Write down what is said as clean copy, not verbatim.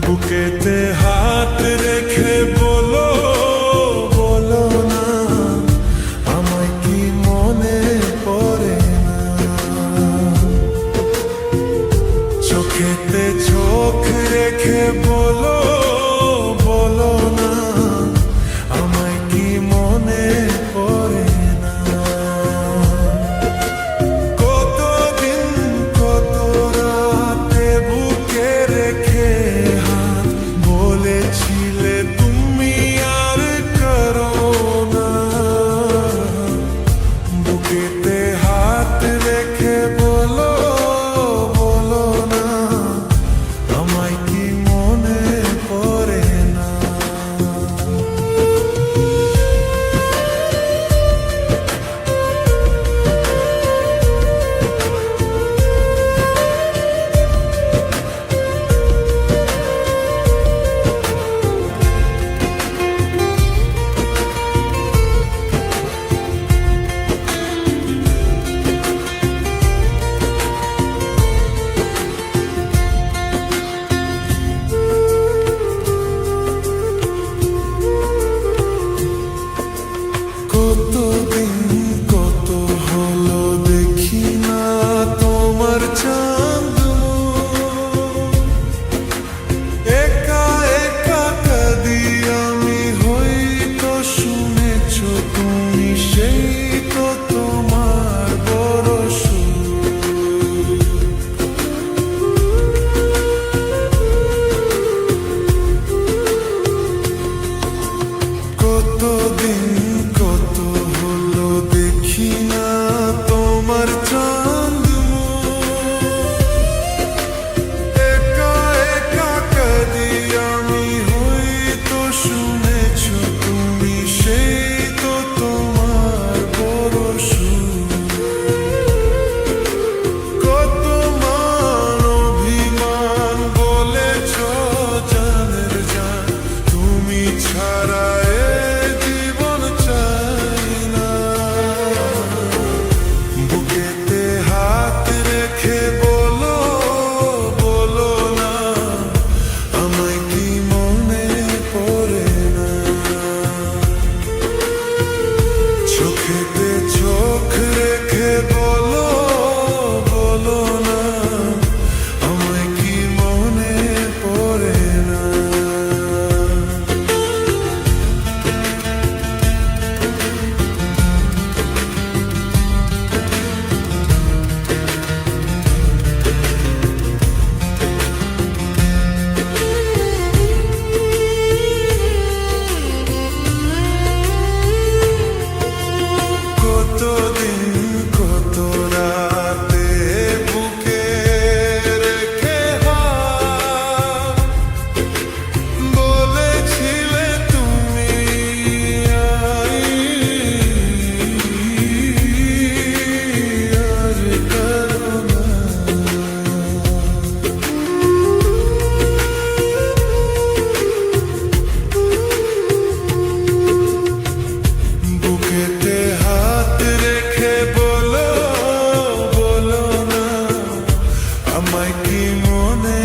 বুকেতে হাত রেখে বলো, বলো না আমায় কি মনে পড়ে না। চোখেতে চোখ রেখে বলো, বলো না আমায় কি মনে পড়ে না। কতদিন কত রাতে বুকে রেখে বলেছিলে তুমি আর করো না। বুকেতে হাত রেখে বলো, বলো না আমায় কি মনে পড়ে না। কতদিন কত হলো দেখি না তোমার চাঁদ, একা একা কাঁদি আমি, হয়তো শুনেছ তুমি সেই তো তোমার বড় সুর। কতদিন কত হলো দেখি না তোমার চাঁদ, একা একা কাঁদি আমি, হয়তো শুনেছ তুমি সেই তো তোমার বড় সুর। কত মান অভিমান বলেছ জানের জান, তুমি ছাড়া বুকেতে হাত রেখে বলো, বলো না আমায় কি মনে পড়ে না। চোখেতে চোখ রেখে বলো, বলো না আমায় কি মনে পড়ে না। কতদিন কত রাতে বুকে রেখে বলেছিলে তুমি আর করো না। বুকেতে হাত রেখে বলো, বলো না আমায় কি মনে